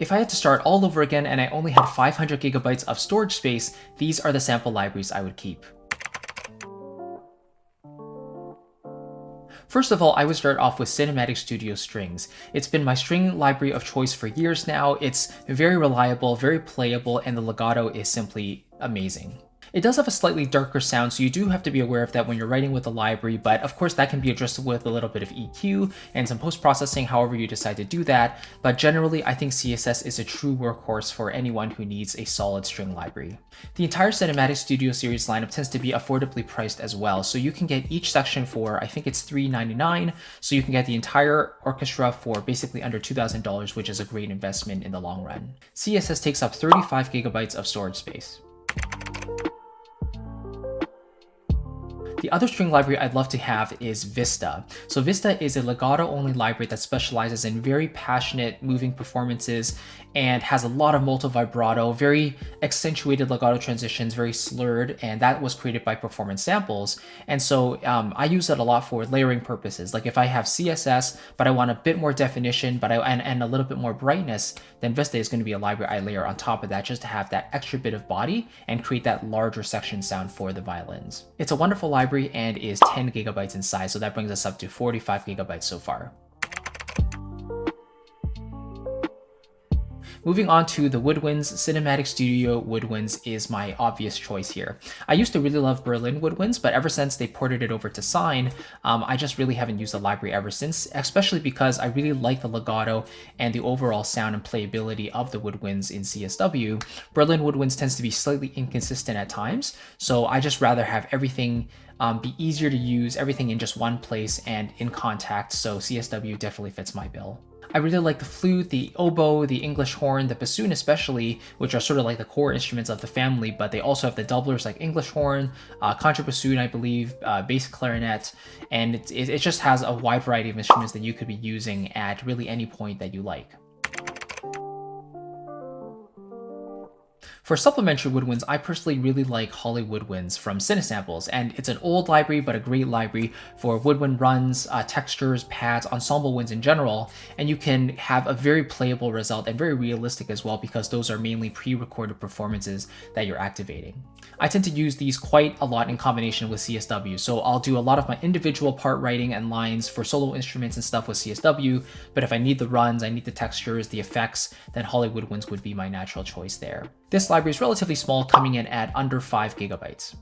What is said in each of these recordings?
If I had to start all over again and I only had 500 gigabytes of storage space, these are the sample libraries I would keep. First of all, I would start off with Cinematic Studio Strings. It's been my string library of choice for years now. It's very reliable, very playable, and the legato is simply amazing. It does have a slightly darker sound, so you do have to be aware of that when you're writing with the library, but of course that can be addressed with a little bit of EQ and some post-processing, however you decide to do that. But generally, I think CSS is a true workhorse for anyone who needs a solid string library. The entire Cinematic Studio series lineup tends to be affordably priced as well, so you can get each section for, I think it's $3.99, so you can get the entire orchestra for basically under $2,000, which is a great investment in the long run. CSS takes up 35 gigabytes of storage space. The other string library I'd love to have is Vista. So Vista is a legato-only library that specializes in very passionate, moving performances and has a lot of multi-vibrato, very accentuated legato transitions, very slurred, and that was created by Performance Samples. And so I use it a lot for layering purposes. Like if I have CSS, but I want a bit more definition, and a little bit more brightness, then Vista is going to be a library I layer on top of that just to have that extra bit of body and create that larger section sound for the violins. It's a wonderful library and is 10 gigabytes in size, so that brings us up to 45 gigabytes so far. Moving on to the Woodwinds, Cinematic Studio Woodwinds is my obvious choice here. I used to really love Berlin Woodwinds, but ever since they ported it over to Cine, I just really haven't used the library ever since, especially because I really like the legato and the overall sound and playability of the Woodwinds in CSW. Berlin Woodwinds tends to be slightly inconsistent at times, so I just rather have everything be easier to use, everything in just one place and in contact, so CSW definitely fits my bill. I really like the flute, the oboe, the English horn, the bassoon especially, which are sort of like the core instruments of the family, but they also have the doublers like English horn, contrabassoon, I believe, bass clarinet, and it just has a wide variety of instruments that you could be using at really any point that you like. For supplementary woodwinds, I personally really like Hollywoodwinds from Cinesamples, and it's an old library but a great library for woodwind runs, textures, pads, ensemble winds in general, and you can have a very playable result and very realistic as well because those are mainly pre-recorded performances that you're activating. I tend to use these quite a lot in combination with CSW, so I'll do a lot of my individual part writing and lines for solo instruments and stuff with CSW, but if I need the runs, I need the textures, the effects, then Hollywoodwinds would be my natural choice there. This library is relatively small, coming in at under 5 gigabytes.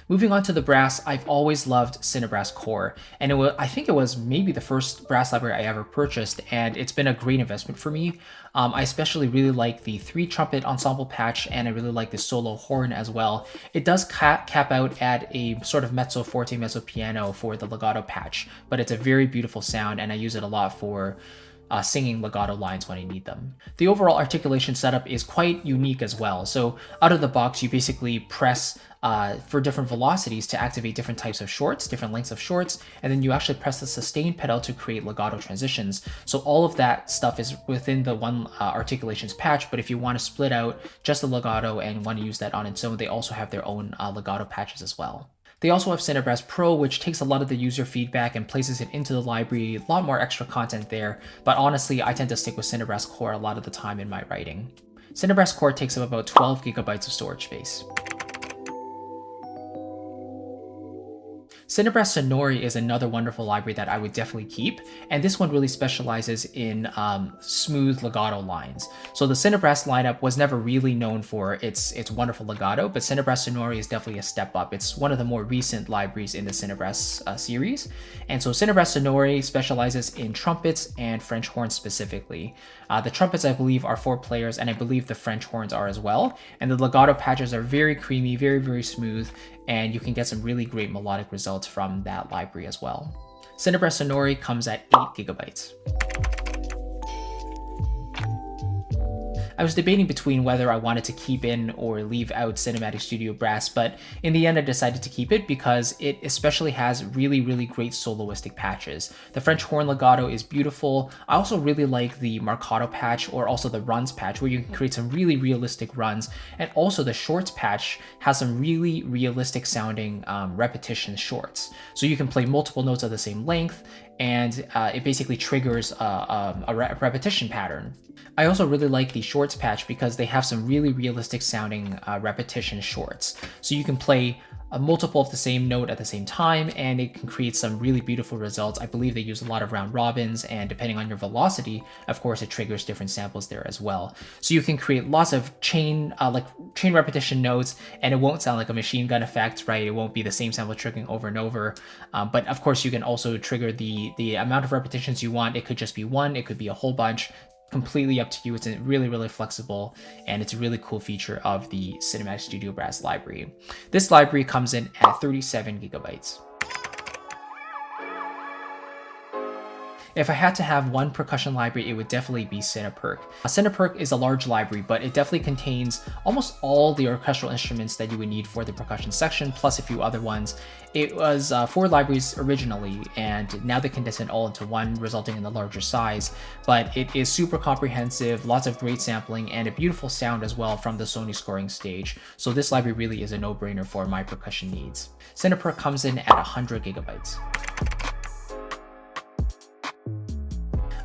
Moving on to the brass, I've always loved Cinebrass Core, and I think it was maybe the first brass library I ever purchased, and it's been a great investment for me. I especially really like the 3-trumpet ensemble patch, and I really like the solo horn as well. It does cap out at a sort of mezzo forte, mezzo piano for the legato patch, but it's a very beautiful sound, and I use it a lot for singing legato lines when I need them. The overall articulation setup is quite unique as well. So out of the box, you basically press for different velocities to activate different types of shorts, different lengths of shorts, and then you actually press the sustain pedal to create legato transitions. So all of that stuff is within the one articulations patch, but if you want to split out just the legato and want to use that on its own, they also have their own legato patches as well. They also have Cinebrass Pro, which takes a lot of the user feedback and places it into the library, a lot more extra content there, but honestly, I tend to stick with Cinebrass Core a lot of the time in my writing. Cinebrass Core takes up about 12 gigabytes of storage space. Cinebrass Sonore is another wonderful library that I would definitely keep, and this one really specializes in smooth legato lines. So the Cinebrass lineup was never really known for its wonderful legato, but Cinebrass Sonore is definitely a step up. It's one of the more recent libraries in the Cinebrass series, and so Cinebrass Sonore specializes in trumpets and French horns specifically. The trumpets, I believe, are 4 players, and I believe the French horns are as well, and the legato patches are very creamy, very, very smooth, and you can get some really great melodic results from that library as well. Cinebrass Sonore comes at 8 gigabytes. I was debating between whether I wanted to keep in or leave out Cinematic Studio Brass, but in the end I decided to keep it because it especially has really, really great soloistic patches. The French horn legato is beautiful. I also really like the Marcato patch, or also the runs patch, where you can create some really realistic runs, and also the shorts patch has some really realistic sounding repetition shorts. So you can play multiple notes of the same length, and it basically triggers a repetition pattern. I also really like the shorts patch because they have some really realistic sounding repetition shorts. So you can play a multiple of the same note at the same time, and it can create some really beautiful results. I believe they use a lot of round robins, and depending on your velocity, of course, it triggers different samples there as well. So you can create lots of chain repetition notes, and it won't sound like a machine gun effect, right? It won't be the same sample triggering over and over. But of course, you can also trigger the amount of repetitions you want. It could just be one, it could be a whole bunch. Completely up to you. It's really, really flexible, and it's a really cool feature of the Cinematic Studio Brass library. This library comes in at 37 gigabytes. If I had to have one percussion library, it would definitely be Cineperc. Cineperc is a large library, but it definitely contains almost all the orchestral instruments that you would need for the percussion section, plus a few other ones. It was 4 libraries originally, and now they condense it all into one, resulting in the larger size. But it is super comprehensive, lots of great sampling, and a beautiful sound as well from the Sony scoring stage. So this library really is a no-brainer for my percussion needs. Cineperc comes in at 100 gigabytes.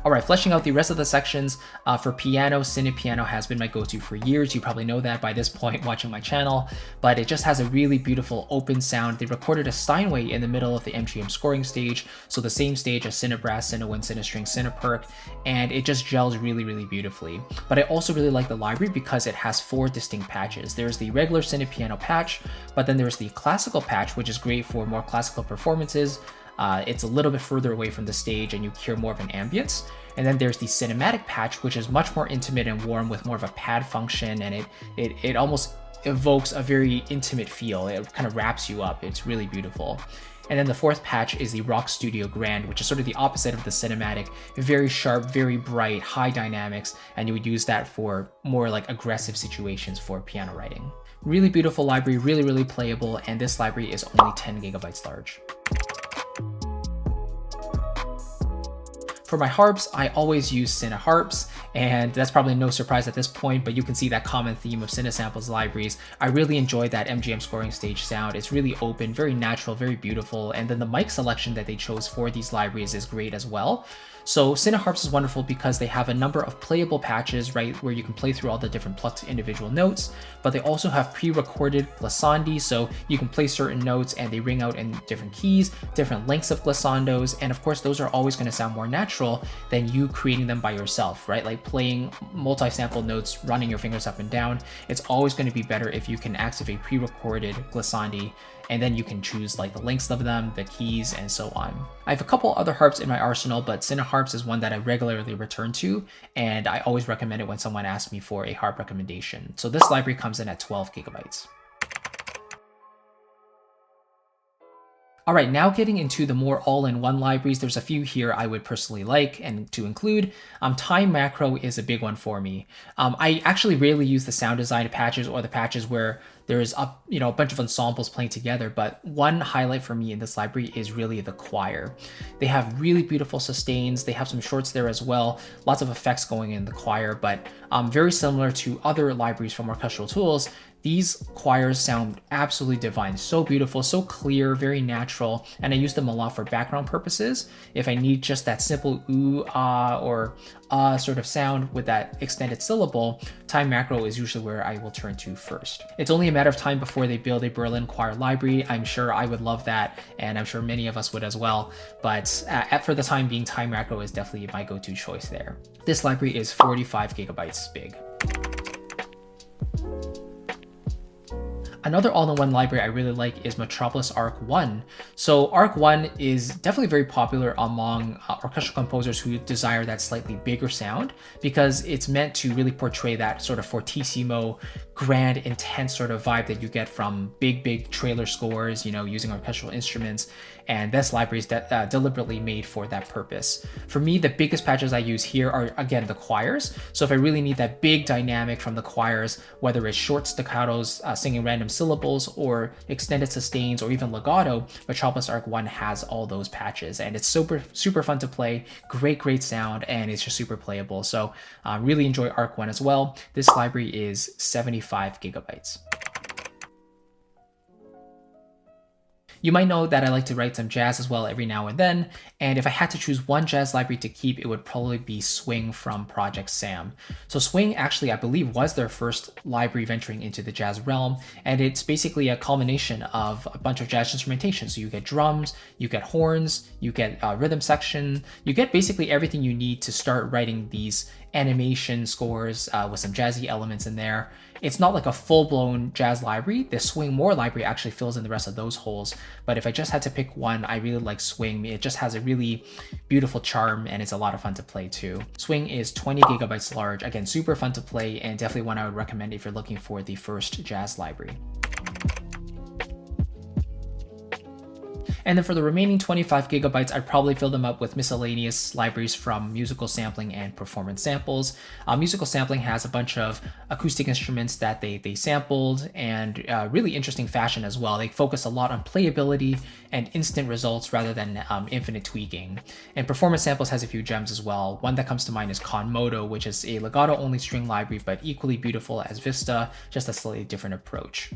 Alright, fleshing out the rest of the sections, for piano, Cinepiano has been my go-to for years. You probably know that by this point watching my channel, but it just has a really beautiful open sound. They recorded a Steinway in the middle of the MGM scoring stage, so the same stage as Cinebrass, Cinewind, Cinestring, Cineperc, and it just gels really, really beautifully. But I also really like the library because it has 4 distinct patches. There's the regular Cinepiano patch, but then there's the classical patch, which is great for more classical performances. It's a little bit further away from the stage and you hear more of an ambience. And then there's the cinematic patch, which is much more intimate and warm with more of a pad function, and it almost evokes a very intimate feel. It kind of wraps you up. It's really beautiful. And then the 4th patch is the Rock Studio Grand, which is sort of the opposite of the cinematic. Very sharp, very bright, high dynamics, and you would use that for more like aggressive situations for piano writing. Really beautiful library, really, really playable, and this library is only 10 gigabytes large. For my harps, I always use Cineharps, and that's probably no surprise at this point, but you can see that common theme of Cinesamples libraries. I really enjoy that MGM scoring stage sound. It's really open, very natural, very beautiful, and then the mic selection that they chose for these libraries is great as well. So Cineharps is wonderful because they have a number of playable patches, right, where you can play through all the different plucked individual notes, but they also have pre-recorded glissandi, so you can play certain notes and they ring out in different keys, different lengths of glissandos, and of course those are always going to sound more natural than you creating them by yourself, right? Like playing multi-sample notes, running your fingers up and down. It's always going to be better if you can activate pre-recorded glissandi, and then you can choose like the lengths of them, the keys, and so on. I have a couple other harps in my arsenal, but Cineharps is one that I regularly return to, and I always recommend it when someone asks me for a harp recommendation. So this library comes in at 12 gigabytes. All right, now getting into the more all-in-one libraries, there's a few here I would personally like and to include. Time Macro is a big one for me. I actually rarely use the sound design patches or the patches where there's a bunch of ensembles playing together, but one highlight for me in this library is really the choir. They have really beautiful sustains. They have some shorts there as well, lots of effects going in the choir, but very similar to other libraries from Orchestral Tools, these choirs sound absolutely divine, so beautiful, so clear, very natural, and I use them a lot for background purposes. If I need just that simple ooh, ah, or sort of sound with that extended syllable, Time Macro is usually where I will turn to first. It's only a matter of time before they build a Berlin choir library. I'm sure I would love that, and I'm sure many of us would as well, but for the time being, Time Macro is definitely my go-to choice there. This library is 45 gigabytes big. Another all-in-one library I really like is Metropolis Ark 1. So Ark 1 is definitely very popular among orchestral composers who desire that slightly bigger sound because it's meant to really portray that sort of fortissimo, grand, intense sort of vibe that you get from big trailer scores, you know, using orchestral instruments. And this library is deliberately made for that purpose. For me, the biggest patches I use here are, again, the choirs. So if I really need that big dynamic from the choirs, whether it's short staccatos singing random syllables or extended sustains or even legato, Metropolis Ark 1 has all those patches. And it's super fun to play, great sound, and it's just super playable. So really enjoy Ark 1 as well. This library is 75 gigabytes. You might know that I like to write some jazz as well every now and then, and if I had to choose one jazz library to keep, it would probably be Swing from Project Sam. So Swing actually, I believe, was their first library venturing into the jazz realm, and it's basically a culmination of a bunch of jazz instrumentation. So you get drums, you get horns, you get rhythm section, you get basically everything you need to start writing these animation scores with some jazzy elements in there. It's not like a full-blown jazz library. The Swing More library actually fills in the rest of those holes. But if I just had to pick one, I really like Swing. It just has a really beautiful charm, and it's a lot of fun to play too. Swing is 20 gigabytes large. Again, super fun to play, and definitely one I would recommend if you're looking for the first jazz library. And then for the remaining 25 gigabytes, I'd probably fill them up with miscellaneous libraries from musical sampling and performance samples. Musical sampling has a bunch of acoustic instruments that they sampled, and really interesting fashion as well. They focus a lot on playability and instant results rather than infinite tweaking. And performance samples has a few gems as well. One that comes to mind is Conmodo, which is a legato-only string library, but equally beautiful as Vista, just a slightly different approach.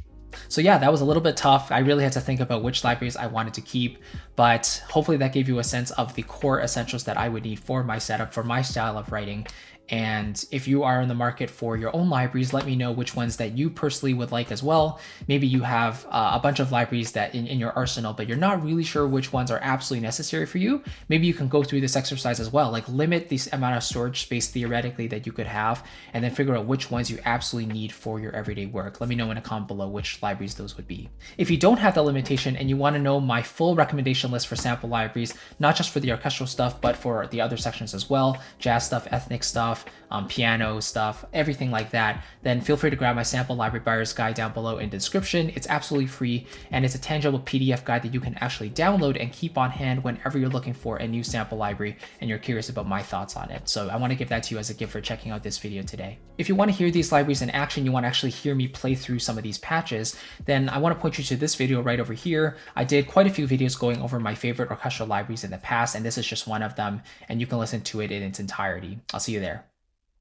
So yeah, that was a little bit tough. I really had to think about which libraries I wanted to keep, but hopefully that gave you a sense of the core essentials that I would need for my setup, for my style of writing. And if you are in the market for your own libraries, let me know which ones that you personally would like as well. Maybe you have a bunch of libraries that in your arsenal, but you're not really sure which ones are absolutely necessary for you. Maybe you can go through this exercise as well, like limit the amount of storage space theoretically that you could have, and then figure out which ones you absolutely need for your everyday work. Let me know in a comment below which libraries those would be. If you don't have that limitation and you want to know my full recommendation list for sample libraries, not just for the orchestral stuff, but for the other sections as well, jazz stuff, ethnic stuff, piano stuff, everything like that, then feel free to grab my sample library buyer's guide down below in the description. It's absolutely free, and it's a tangible PDF guide that you can actually download and keep on hand whenever you're looking for a new sample library and you're curious about my thoughts on it. So I want to give that to you as a gift for checking out this video today. If you want to hear these libraries in action, you want to actually hear me play through some of these patches, then I want to point you to this video right over here. I did quite a few videos going over my favorite orchestral libraries in the past, and this is just one of them, and you can listen to it in its entirety. I'll see you there.